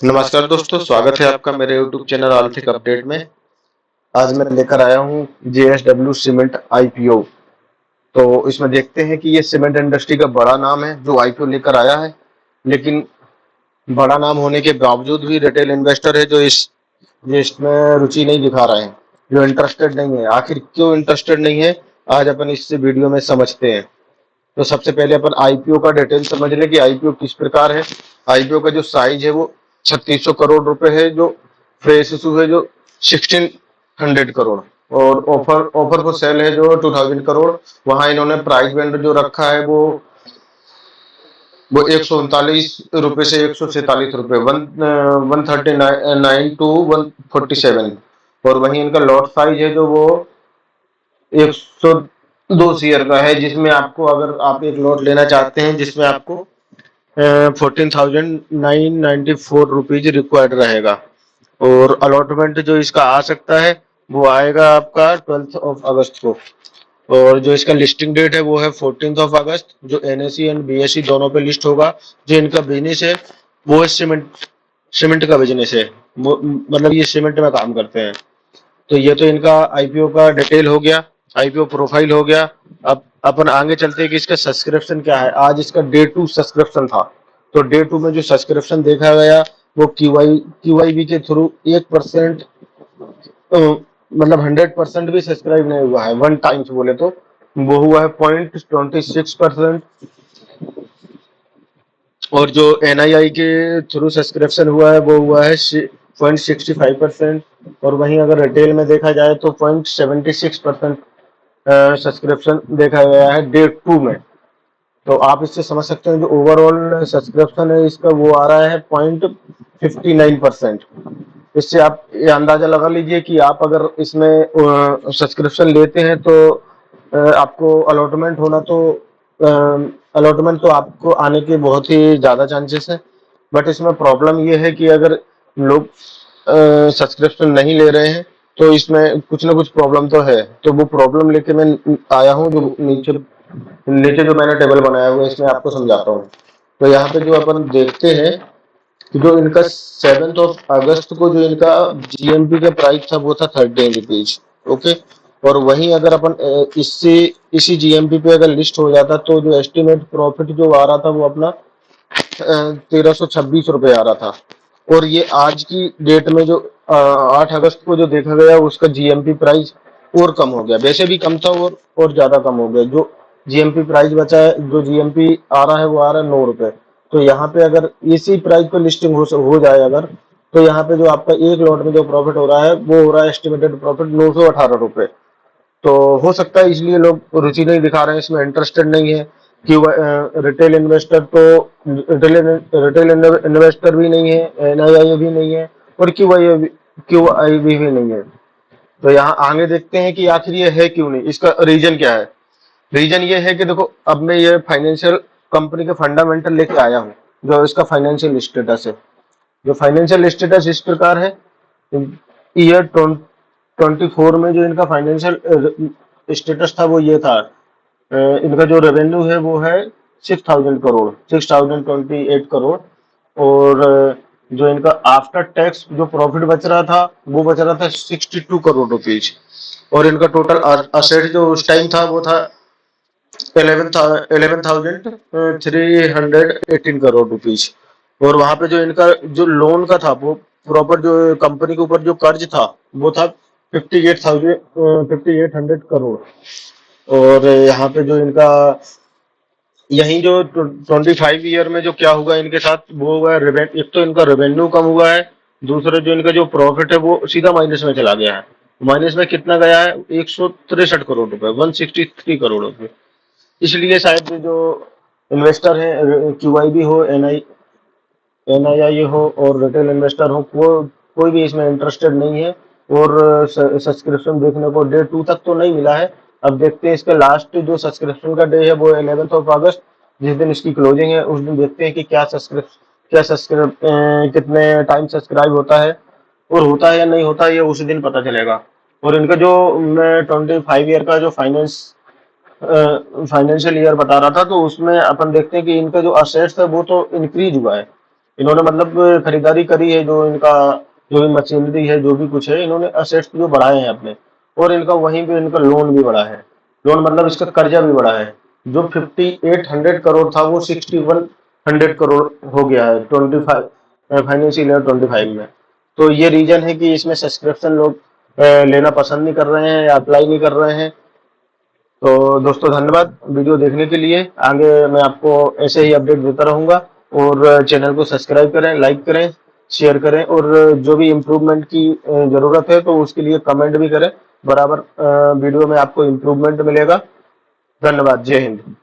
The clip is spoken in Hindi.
नमस्कार दोस्तों, स्वागत है आपका मेरे YouTube चैनल आर्थिक अपडेट में। आज मैं लेकर आया हूँ JSW सीमेंट IPO। तो इसमें देखते हैं कि ये सीमेंट इंडस्ट्री का बड़ा नाम है जो IPO लेकर आया है, लेकिन बड़ा नाम होने के बावजूद भी रिटेल इन्वेस्टर है जो इसमें रुचि नहीं दिखा रहे हैं, जो इंटरेस्टेड नहीं है। आखिर क्यों इंटरेस्टेड नहीं है, आज अपन इस वीडियो में समझते हैं। तो सबसे पहले अपन आईपीओ का डिटेल समझ लें कि आईपीओ किस प्रकार है। आईपीओ का जो साइज है वो 3600 करोड़ रुपए है, जो फ्रेश इशू है जो 1600 करोड़, और ऑफर ऑफर को सेल है जो 2000 करोड़। वहां इन्होंने प्राइस बैंड जो रखा है वो 139 रुपए से 147 रुपए, 139 टू 147। और वहीं इनका लॉट साइज है जो वो 102 शेयर का है, जिसमें आपको, अगर आप एक लॉट लेना चाहते हैं जिसमें आपको 14,994 रुपीज रिक्वायर्ड रहेगा। और अलॉटमेंट जो इसका आ सकता है वो आएगा आपका 12 अगस्त को। और जो इसका लिस्टिंग डेट है वो है 14 अगस्त, जो NSE एंड BSE दोनों पे लिस्ट होगा। जो इनका बिजनेस है वो है सीमेंट का बिजनेस है, मतलब ये सीमेंट में काम करते हैं। तो ये तो इनका आईपीओ का डिटेल हो गया, आईपीओ प्रोफाइल हो गया। अब अपन आगे चलते हैं कि इसका सब्सक्रिप्शन क्या है। आज इसका डे 2 सब्सक्रिप्शन था। तो डे 2 में जो सब्सक्रिप्शन देखा गया वो QIB के थ्रू 1%, मतलब 100% भी सब्सक्राइब नहीं हुआ है। वन टाइम्स बोले तो वो हुआ है 0.26%। और जो NII के थ्रू सब्सक्रिप्शन हुआ है वो हुआ है 0.65%। और वहीं अगर रिटेल में देखा जाए तो 0.76% सब्सक्रिप्शन देखा गया है डे 2 में। तो आप इससे समझ सकते हैं जो ओवरऑल सब्सक्रिप्शन है इसका वो आ रहा है 0.59%। इससे आप ये अंदाजा लगा लीजिए कि आप अगर इसमें सब्सक्रिप्शन लेते हैं तो आपको अलॉटमेंट तो आपको आने के बहुत ही ज़्यादा चांसेस है। बट इसमें प्रॉब्लम ये है कि अगर लोग सब्सक्रिप्शन नहीं ले रहे हैं तो इसमें कुछ ना कुछ प्रॉब्लम तो है। तो वो प्रॉब्लम लेके मैं आया हूँ, जो नीचे नीचे जो मैंने टेबल बनाया हुआ है इसमें आपको समझाता हूँ। तो यहाँ पे जो अपन देखते हैं कि जो इनका 7 अगस्त को जो इनका GMP का प्राइस था वो था 13 रुपीज। ओके। और वहीं अगर अपन इसी GMP पे अगर लिस्ट हो जाता तो जो एस्टिमेट प्रॉफिट जो आ रहा था वो अपना 1326 रुपए आ रहा था। और ये आज की डेट में जो 8 अगस्त को जो देखा गया उसका GMP प्राइस और कम हो गया। वैसे भी कम था और ज्यादा कम हो गया। जो GMP प्राइस बचा है, जो GMP आ रहा है वो आ रहा है 9 रुपए। तो यहाँ पे अगर इसी प्राइस पे लिस्टिंग हो जाए अगर, तो यहाँ पे जो आपका एक लॉट में जो प्रॉफिट हो रहा है वो हो रहा है एस्टिमेटेड प्रॉफिट 918 रुपए। तो हो सकता है इसलिए लोग रुचि नहीं दिखा रहे हैं, इसमें इंटरेस्टेड नहीं है। कि रिटेल इन्वेस्टर तो रिटेल इन्वेस्टर भी नहीं है, NII भी नहीं है, और QIB भी नहीं है। तो यहाँ आगे देखते हैं कि आखिर ये है क्यों नहीं, इसका रीजन क्या है। रीजन ये है कि देखो, अब मैं ये फाइनेंशियल कंपनी के फंडामेंटल लेके आया हूँ। जो इसका फाइनेंशियल स्टेटस है, जो फाइनेंशियल स्टेटस इस प्रकार है। ईयर 24 में जो इनका फाइनेंशियल स्टेटस था वो ये था। इनका जो रेवेन्यू है वो है 6000 करोड़, 6028 करोड़। और जो इनका आफ्टर टैक्स जो प्रॉफिट बच रहा था वो बच रहा था 62 करोड़ रुपीज। और इनका टोटल असेट जो उस टाइम था वो था 11,318 करोड़ रुपीज। और वहां पे जो इनका जो लोन का था वो प्रॉपर, जो कंपनी के ऊपर जो कर्ज था वो था 5800 करोड़। और यहाँ पे जो इनका यही जो 25 ईयर में जो क्या होगा इनके साथ वो हुआ है, एक तो इनका रेवेन्यू कम हुआ है, दूसरा जो इनका जो प्रॉफिट है वो सीधा माइनस में चला गया है। माइनस में कितना गया है, 163 करोड़ रुपए, 163 करोड़ रुपए। इसलिए शायद जो इन्वेस्टर है, QIB हो, NII हो और रिटेल इन्वेस्टर हो, वो कोई भी इसमें इंटरेस्टेड नहीं है। और सब्सक्रिप्शन देखने को डे 2 तक तो नहीं मिला है। अब देखते हैं इसका लास्ट जो सब्सक्रिप्शन का डे है वो 11 अगस्त, जिस दिन इसकी क्लोजिंग है उस दिन देखते हैं कि कितने टाइम सब्सक्राइब होता है, और होता है या नहीं होता है ये उसी दिन पता चलेगा। और इनका जो मैं 25 ईयर का जो फाइनेंशियल ईयर बता रहा था तो उसमें अपन देखते हैं कि इनका जो असेट्स है वो तो इंक्रीज हुआ है। इन्होंने मतलब खरीदारी करी है, जो इनका जो भी मशीनरी है, जो भी कुछ है, इन्होंने असेट्स जो बढ़ाए हैं अपने, और इनका वहीं पे इनका लोन भी बढ़ा है। लोन मतलब इसका कर्जा भी बढ़ा है। जो 5800 करोड़ था वो 6100 करोड़ हो गया है 25 फाइनेंशियल ईयर 25 में। तो ये रीजन है कि इसमें सब्सक्रिप्शन लोग लेना पसंद नहीं कर रहे हैं या अप्लाई नहीं कर रहे हैं। तो दोस्तों धन्यवाद वीडियो देखने के लिए। आगे मैं आपको ऐसे ही अपडेट देता रहूंगा, और चैनल को सब्सक्राइब करें, लाइक करें, शेयर करें, और जो भी इम्प्रूवमेंट की जरूरत है तो उसके लिए कमेंट भी करें। बराबर वीडियो में आपको इम्प्रूवमेंट मिलेगा। धन्यवाद। जय हिंद।